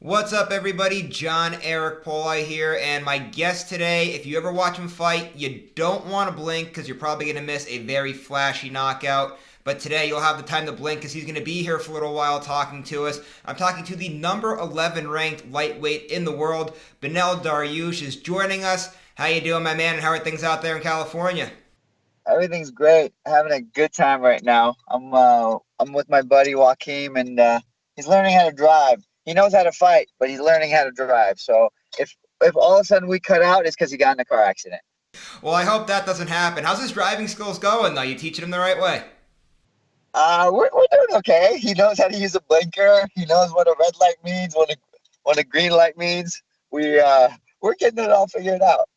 What's up, everybody? John Eric Poli here, and my guest today, if you ever watch him fight, you don't want to blink because you're probably going to miss a very flashy knockout. But today you'll have the time to blink because he's going to be here for a little while talking to us. I'm talking to the number 11 ranked lightweight in the world. Beneil Dariush is joining us. How you doing, my man, and how are things out there in California? Everything's great. Having a good time right now. I'm with my buddy Joaquim, and he's learning how to drive. He knows how to fight, but he's learning how to drive. So if all of a sudden we cut out, it's because he got in a car accident. Well, I hope that doesn't happen. How's his driving skills going, though? You teaching him the right way? We're doing okay. He knows how to use a blinker. He knows what a red light means, what a green light means. We're getting it all figured out.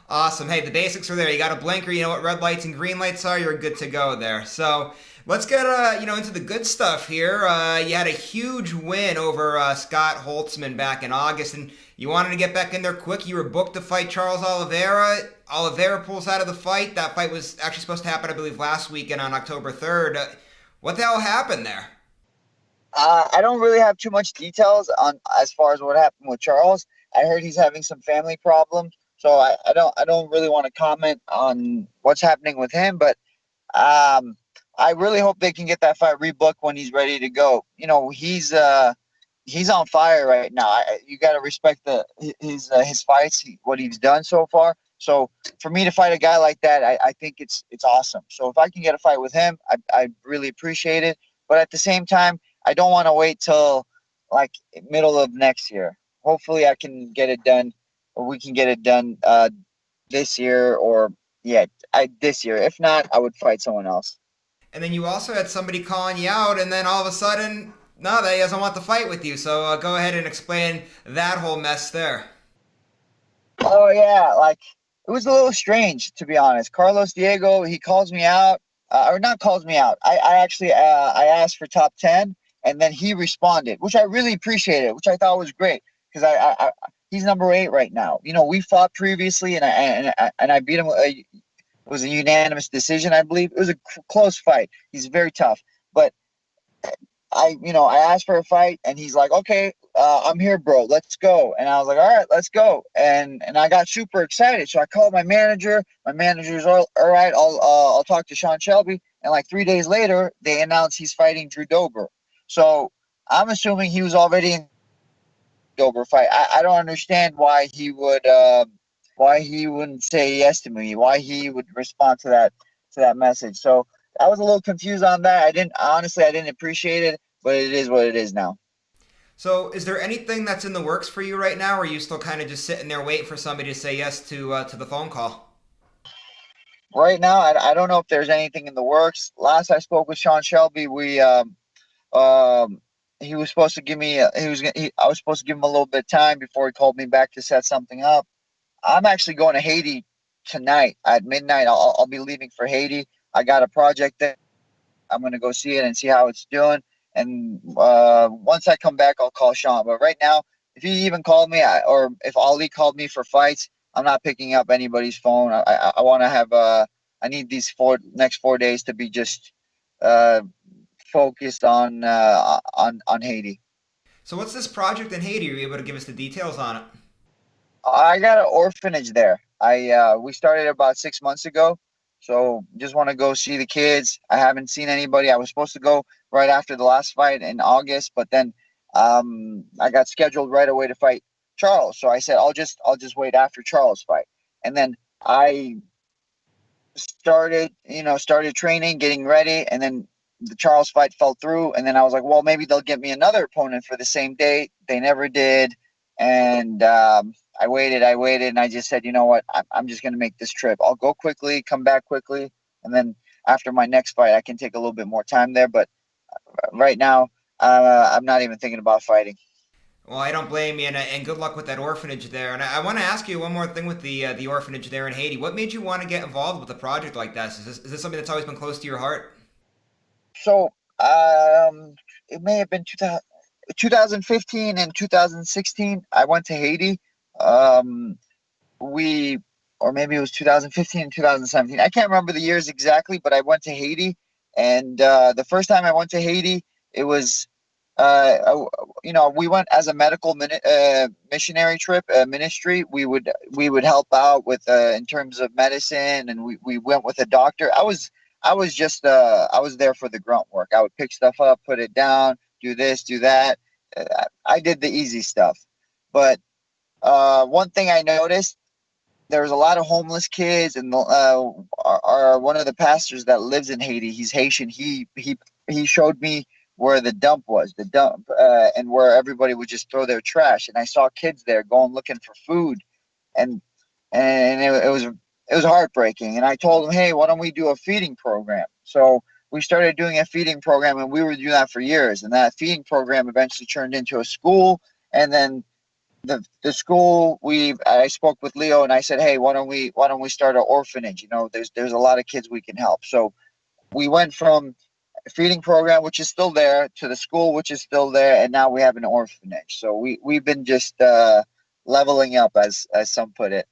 Awesome. Hey, the basics are there. You got a blinker. You know what red lights and green lights are. You're good to go there. So let's get into the good stuff here. You had a huge win over Scott Holtzman back in August, and you wanted to get back in there quick. You were booked to fight Charles Oliveira. Oliveira pulls out of the fight. That fight was actually supposed to happen, I believe, last weekend on October 3rd. What the hell happened there? I don't really have too much details on as far as what happened with Charles. I heard he's having some family problems, so I don't really want to comment on what's happening with him. But I really hope they can get that fight rebooked when he's ready to go. He's on fire right now. You got to respect his fights, what he's done so far. So for me to fight a guy like that, I think it's awesome. So if I can get a fight with him, I really appreciate it. But at the same time, I don't want to wait till like middle of next year. Hopefully, I can get it done, or we can get it done this year, or yeah, this year. If not, I would fight someone else. And then you also had somebody calling you out, and then all of a sudden, no, that he doesn't want to fight with you. So go ahead and explain that whole mess there. Oh yeah, like it was a little strange to be honest. Carlos Diego, he calls me out, or not calls me out. I actually I asked for top 10, and then he responded, which I really appreciated, which I thought was great because he's number 8 right now. We fought previously, and I beat him. It was a unanimous decision, I believe. It was a close fight. He's very tough, but I asked for a fight, and he's like, okay, I'm here, bro. Let's go. And I was like, all right, let's go. And I got super excited. So I called my manager. My manager's all right. I'll talk to Sean Shelby. And like 3 days later, they announced he's fighting Drew Dober. So I'm assuming he was already in Dober fight. I don't understand why he wouldn't say yes to me, why he would respond to that message. So I was a little confused on that. I didn't appreciate it, but it is what it is now. So, is there anything that's in the works for you right now, or are you still kind of just sitting there waiting for somebody to say yes to the phone call? Right now, I don't know if there's anything in the works. Last I spoke with Sean Shelby, we he was supposed to give me I was supposed to give him a little bit of time before he called me back to set something up. I'm actually going to Haiti tonight at midnight. I'll be leaving for Haiti. I got a project there. I'm going to go see it and see how it's doing. And once I come back, I'll call Sean. But right now, if he even called me, or if Ali called me for fights, I'm not picking up anybody's phone. I want to have I need these next 4 days to be just uh, focused on Haiti. So, what's this project in Haiti? Are you able to give us the details on it? I got an orphanage there. I We started about 6 months ago, so just want to go see the kids. I haven't seen anybody. I was supposed to go right after the last fight in August, but then I got scheduled right away to fight Charles. So I said I'll just wait after Charles fight, and then I started training, getting ready, and then the Charles fight fell through. And then I was like, well, maybe they'll get me another opponent for the same date. They never did, and I waited, and I just said, you know what, I'm just gonna make this trip. I'll go quickly, come back quickly, and then after my next fight, I can take a little bit more time there. But right now, I'm not even thinking about fighting. Well, I don't blame you, and good luck with that orphanage there. And I want to ask you one more thing with the orphanage there in Haiti. What made you want to get involved with a project like this? Is this something that's always been close to your heart? So it may have been 2015 and 2016. I went to Haiti. Um, we, or maybe it was 2015 and 2017. I can't remember the years exactly, but I went to Haiti. And the first time I went to Haiti, it was we went as a medical missionary trip ministry. We would help out with in terms of medicine, and we went with a doctor. I was there for the grunt work. I would pick stuff up, put it down, do this, do that. I did the easy stuff. But one thing I noticed, there was a lot of homeless kids, and one of the pastors that lives in Haiti, he's Haitian. He showed me where the dump was, and where everybody would just throw their trash. And I saw kids there going looking for food, and it was heartbreaking. And I told him, hey, why don't we do a feeding program? So we started doing a feeding program, and we were doing that for years. And that feeding program eventually turned into a school, and then the school, I spoke with Leo, and I said, hey, why don't we start an orphanage? There's a lot of kids we can help. So we went from a feeding program, which is still there, to the school, which is still there, and now we have an orphanage. So we've been just leveling up, as some put it.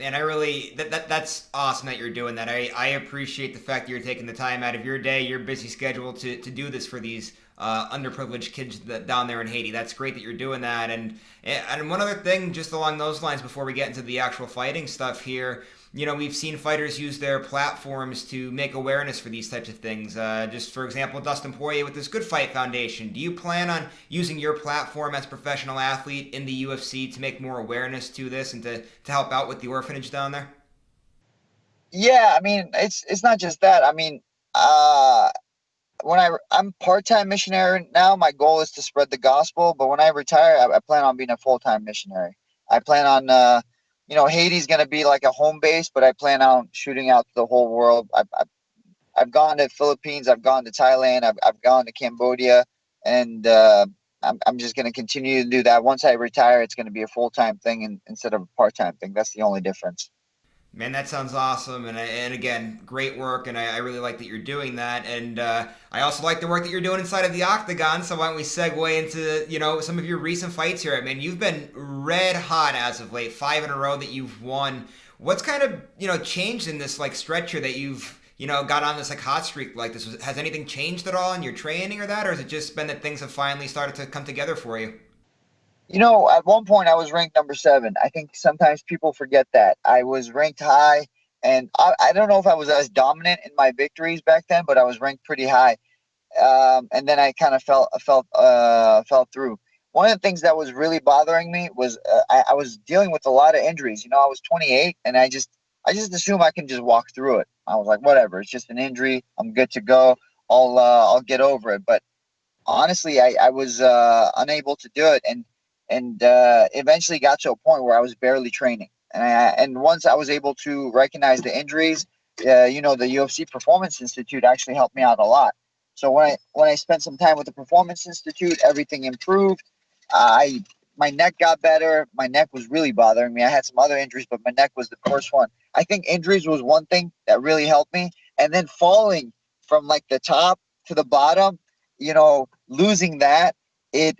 And I really that's awesome that you're doing that. I appreciate the fact that you're taking the time out of your day, your busy schedule to do this for these underprivileged kids down there in Haiti. That's great that you're doing that. And one other thing, just along those lines, before we get into the actual fighting stuff here, we've seen fighters use their platforms to make awareness for these types of things. Just for example, Dustin Poirier with this Good Fight Foundation. Do you plan on using your platform as a professional athlete in the UFC to make more awareness to this and to help out with the orphanage down there? Yeah, I mean, it's not just that. I mean, uh, I'm part-time missionary now. My goal is to spread the gospel, but when I retire, I plan on being a full-time missionary. I plan on, Haiti's going to be like a home base, but I plan on shooting out to the whole world. I've gone to Philippines, I've gone to Thailand, I've gone to Cambodia, and I'm just going to continue to do that. Once I retire, it's going to be a full-time thing, instead of a part-time thing. That's the only difference. Man, that sounds awesome, and again, great work, and I really like that you're doing that, and I also like the work that you're doing inside of the octagon. So why don't we segue into some of your recent fights here? I mean, you've been red hot as of late, 5 in a row that you've won. What's kind of changed in this like stretch here that you've got on this like hot streak like this? Has anything changed at all in your training or that, or has it just been that things have finally started to come together for you? At one point I was ranked number 7. I think sometimes people forget that. I was ranked high, and I don't know if I was as dominant in my victories back then, but I was ranked pretty high. And then I kind of fell through. One of the things that was really bothering me was I was dealing with a lot of injuries. I was 28, and I just assume I can just walk through it. I was like, whatever, it's just an injury. I'm good to go. I'll get over it. But honestly, I was unable to do it, and eventually got to a point where I was barely training. And once I was able to recognize the injuries, the UFC Performance Institute actually helped me out a lot. So when I spent some time with the Performance Institute, everything improved. I My neck got better. My neck was really bothering me. I had some other injuries, but my neck was the first one. I think injuries was one thing that really helped me, and then falling from like the top to the bottom, losing that, it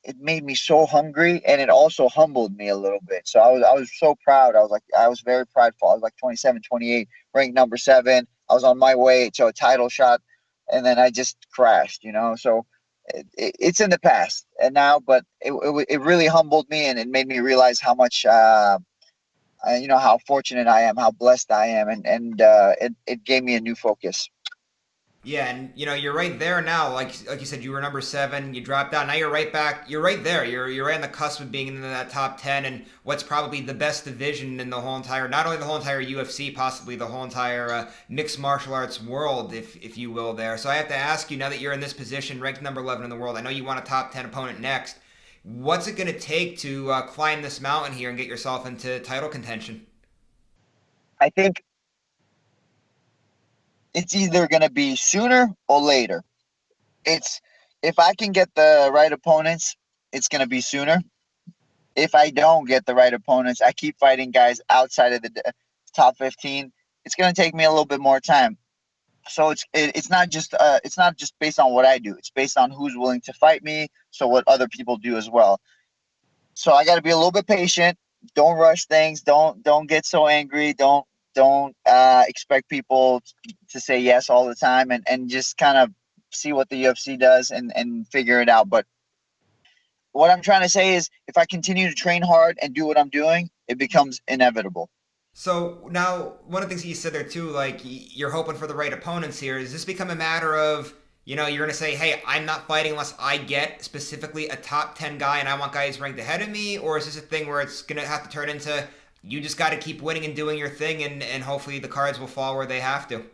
it made me so hungry, and it also humbled me a little bit. So I was so proud. I was very prideful. I was like 27, 28, ranked number 7. I was on my way to a title shot, and then I just crashed. So it's in the past and now, but it really humbled me, and it made me realize how much how fortunate I am, how blessed I am, and it gave me a new focus. Yeah, and you're right there now. Like you said, you were number 7. You dropped out. Now you're right back. You're right there. You're right on the cusp of being in that top 10 and what's probably the best division in the whole entire, not only the whole entire UFC, possibly the whole entire mixed martial arts world, if you will. There. So I have to ask you now that you're in this position, ranked number 11 in the world. I know you want a top 10 opponent next. What's it going to take to climb this mountain here and get yourself into title contention? I think it's either going to be sooner or later. It's If I can get the right opponents, it's going to be sooner. If I don't get the right opponents, I keep fighting guys outside of the top 15. It's going to take me a little bit more time. So it's not just based on what I do. It's based on who's willing to fight me. So what other people do as well. So I got to be a little bit patient. Don't rush things. Don't get so angry. Don't expect people to say yes all the time, and just kind of see what the UFC does and figure it out. But what I'm trying to say is, if I continue to train hard and do what I'm doing, it becomes inevitable. So now, one of the things that you said there too, like you're hoping for the right opponents here. Does this become a matter of, you're going to say, hey, I'm not fighting unless I get specifically a top 10 guy and I want guys ranked ahead of me? Or is this a thing where it's going to have to turn into you just got to keep winning and doing your thing and hopefully the cards will fall where they have to?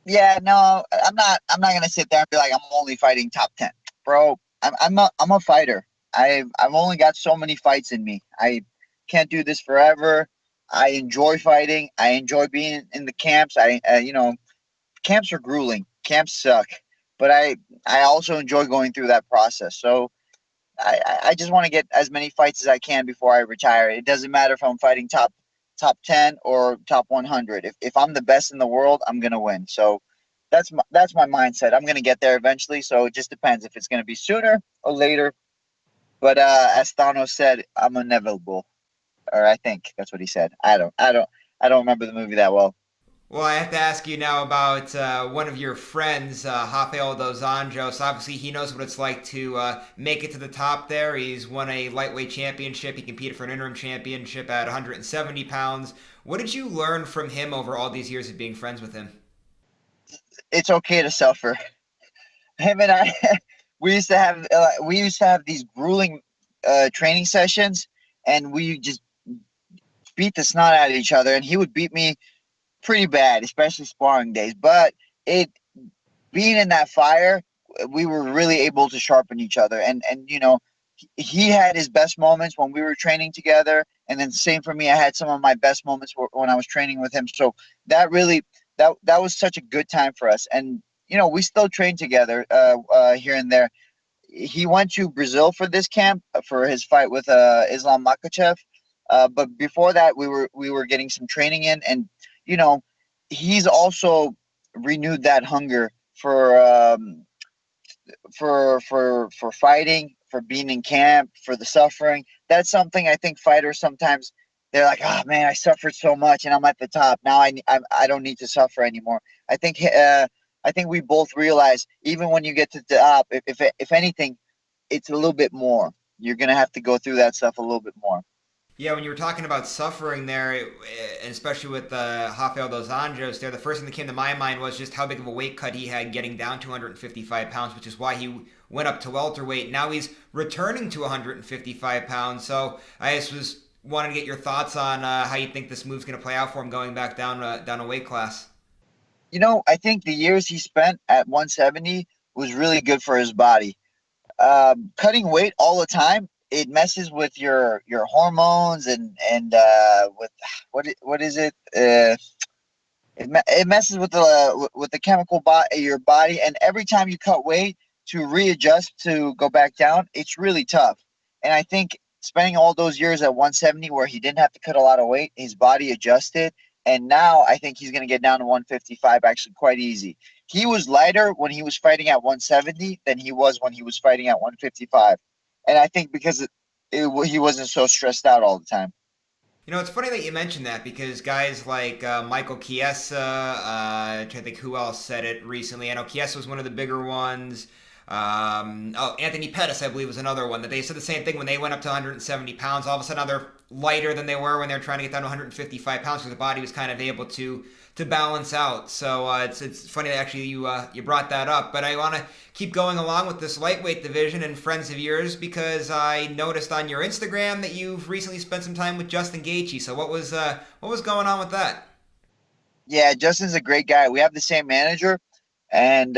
Yeah, no, I'm not gonna sit there and be like I'm only fighting top 10, bro. I'm a fighter. I've only got so many fights in me. I can't do this forever. I enjoy fighting. I enjoy being in the camps. Camps are grueling. Camps suck, but I also enjoy going through that process. So I just want to get as many fights as I can before I retire. It doesn't matter if I'm fighting top 10 or top 100. If I'm the best in the world, I'm gonna win. So that's my mindset. I'm gonna get there eventually. So it just depends if it's gonna be sooner or later. But as Thanos said, I'm inevitable, or I think that's what he said. I don't remember the movie that well. Well, I have to ask you now about one of your friends, Rafael dos Anjos. Obviously, he knows what it's like to make it to the top there. He's won a lightweight championship. He competed for an interim championship at 170 pounds. What did you learn from him over all these years of being friends with him? It's okay to suffer. Him and I, we used to have these grueling training sessions, and we just beat the snot out of each other. And he would beat me pretty bad, especially sparring days. But it being in that fire, we were really able to sharpen each other. And he had his best moments when we were training together, and then same for me. I had some of my best moments when I was training with him. So that really that was such a good time for us. And we still train together here and there. He went to Brazil for this camp for his fight with Islam Makachev. But before that, we were getting some training in, and you know, he's also renewed that hunger for fighting, for being in camp, for the suffering. That's something I think fighters sometimes they're like, oh man, I suffered so much and I'm at the top now. I don't need to suffer anymore. I think we both realize even when you get to the top, if anything, it's a little bit more. You're gonna have to go through that stuff a little bit more. Yeah, when you were talking about suffering there, and especially with Rafael dos Anjos there, the first thing that came to my mind was just how big of a weight cut he had getting down to 155 pounds, which is why he went up to welterweight. Now he's returning to 155 pounds. So I just was wanting to get your thoughts on how you think this move's going to play out for him going back down a weight class. I think the years he spent at 170 was really good for his body. Cutting weight all the time, it messes with your hormones and with what is it? It messes with the chemical your body, and every time you cut weight to readjust to go back down, it's really tough. And I think spending all those years at 170 where he didn't have to cut a lot of weight, his body adjusted, and now I think he's going to get down to 155 actually quite easy. He was lighter when he was fighting at 170 than he was when he was fighting at 155, and I think because he wasn't so stressed out all the time. It's funny that you mentioned that because guys like Michael Chiesa, trying to think who else said it recently. I know Chiesa was one of the bigger ones. Anthony Pettis, I believe, was another one that they said the same thing when they went up to 170 pounds. All of a sudden, now they're lighter than they were when they were trying to get down to 155 pounds because the body was kind of able to balance out. So it's funny that actually you brought that up. But I want to keep going along with this lightweight division and friends of yours because I noticed on your Instagram that you've recently spent some time with Justin Gaethje. So what was going on with that? Yeah, Justin's a great guy. We have the same manager, and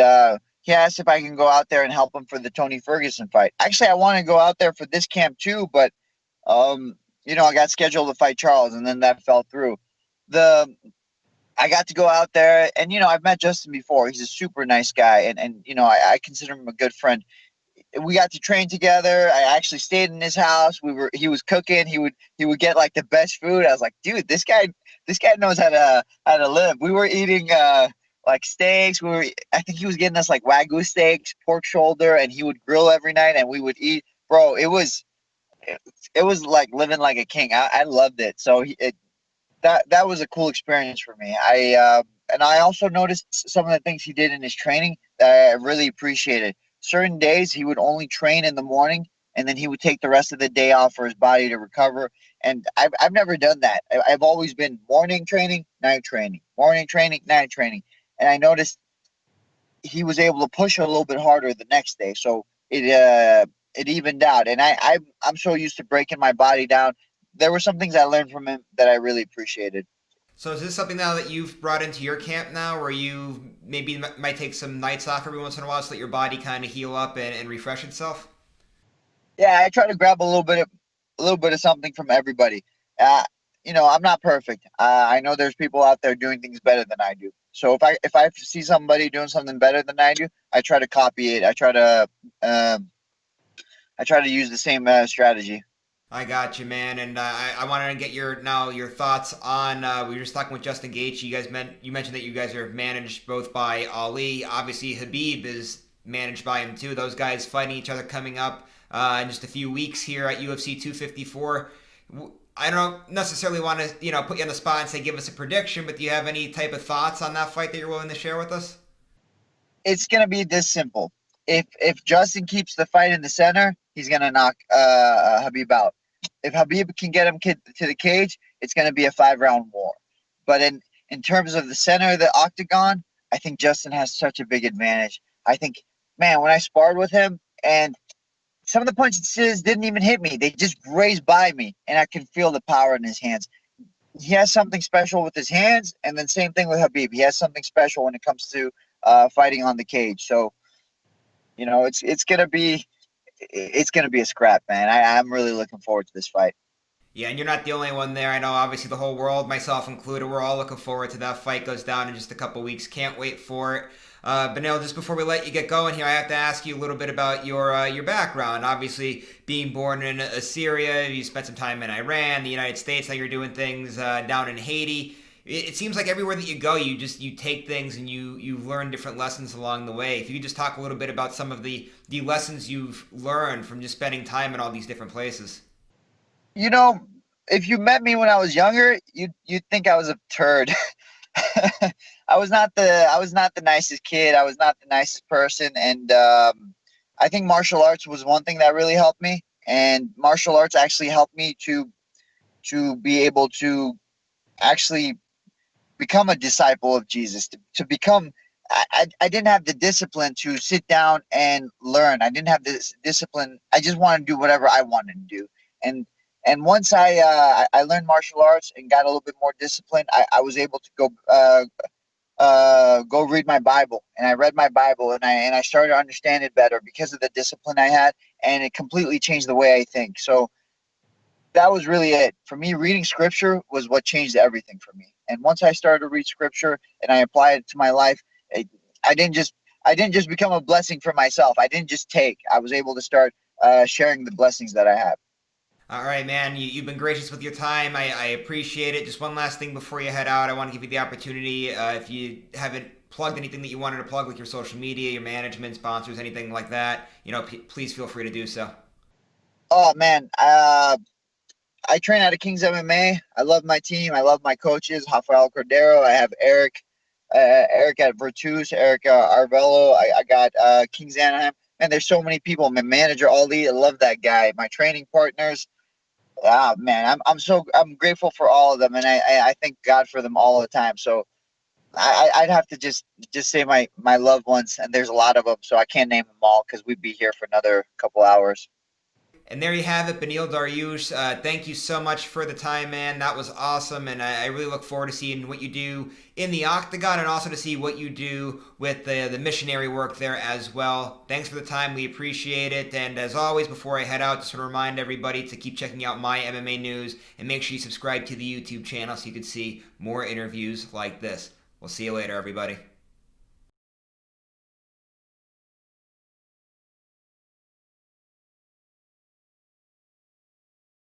he asked if I can go out there and help him for the Tony Ferguson fight. Actually, I want to go out there for this camp too, but um, I got scheduled to fight Charles, and then that fell through. The I got to go out there, and I've met Justin before. He's a super nice guy, and I consider him a good friend. We got to train together. I actually stayed in his house. He was cooking. He would get like the best food. I was like, dude, this guy knows how to live. We were eating like steaks. I think he was getting us like wagyu steaks, pork shoulder, and he would grill every night, and we would eat. Bro, it was like living like a king. I loved it. So that was a cool experience for me. And I also noticed some of the things he did in his training I really appreciated. Certain days he would only train in the morning, and then he would take the rest of the day off for his body to recover. And I've never done that. I've always been morning training, night training. And I noticed he was able to push a little bit harder the next day. So it evened out. And I'm so used to breaking my body down. There were some things I learned from him that I really appreciated. So is this something now that you've brought into your camp now, where you maybe might take some nights off every once in a while so that your body kind of heal up and refresh itself? Yeah, I try to grab a little bit of something from everybody. Uh, I'm not perfect. I know there's people out there doing things better than I do. So if I see somebody doing something better than I do, I try to copy it. Um, I try to use the same strategy. I got you, man, and I wanted to get your thoughts on. We were just talking with Justin Gaethje. You mentioned that you guys are managed both by Ali. Obviously, Habib is managed by him too. Those guys fighting each other coming up in just a few weeks here at UFC 254. I don't necessarily want to put you on the spot and say give us a prediction, but do you have any type of thoughts on that fight that you're willing to share with us? It's gonna be this simple. If Justin keeps the fight in the center, he's gonna knock Habib out. If Habib can get him to the cage, it's gonna be a 5 round war. But in terms of the center of the octagon, I think Justin has such a big advantage. I think, man, when I sparred with him, and some of the punches didn't even hit me, they just grazed by me, and I can feel the power in his hands. He has something special with his hands, and then same thing with Habib. He has something special when it comes to fighting on the cage. So it's gonna be a scrap, man. I'm really looking forward to this fight. Yeah, and you're not the only one there. I know, obviously, the whole world, myself included, we're all looking forward to that fight. Goes down in just a couple weeks. Can't wait for it. Beneil, just before we let you get going here, I have to ask you a little bit about your background. Obviously, being born in Syria, you spent some time in Iran, the United States. How you're doing things down in Haiti. It seems like everywhere that you go, you take things and you learn different lessons along the way. If you could just talk a little bit about some of the lessons you've learned from just spending time in all these different places. You know, if you met me when I was younger, you'd think I was a turd. I was not the nicest kid. I was not the nicest person, and I think martial arts was one thing that really helped me. And martial arts actually helped me to be able to actually become a disciple of Jesus. To become, I didn't have the discipline to sit down and learn. I didn't have this discipline. I just wanted to do whatever I wanted to do, and once I learned martial arts and got a little bit more disciplined, I was able to go read my Bible, and I read my Bible, and I started to understand it better because of the discipline I had, and it completely changed the way I think. So that was really it for me. Reading scripture was what changed everything for me. And once I started to read scripture and I applied it to my life, it, I didn't just I didn't just become a blessing for myself. I didn't just take. I was able to start sharing the blessings that I have. All right, man. You've been gracious with your time. I appreciate it. Just one last thing before you head out. I want to give you the opportunity, if you haven't plugged anything that you wanted to plug, like your social media, your management, sponsors, anything like that, please feel free to do so. Oh man, I train out of King's MMA. I love my team. I love my coaches, Rafael Cordero. I have Eric at Virtus, Eric Arvello. I got King's Anaheim. Man, there's so many people. My manager Ali, I love that guy. My training partners. Ah man, I'm grateful for all of them, and I thank God for them all the time. So I'd have to just say my loved ones, and there's a lot of them, so I can't name them all because we'd be here for another couple hours. And there you have it, Beneil Dariush. Thank you so much for the time, man. That was awesome, and I really look forward to seeing what you do in the octagon, and also to see what you do with the missionary work there as well. Thanks for the time. We appreciate it. And as always, before I head out, just want to remind everybody to keep checking out my MMA news, and make sure you subscribe to the YouTube channel so you can see more interviews like this. We'll see you later, everybody.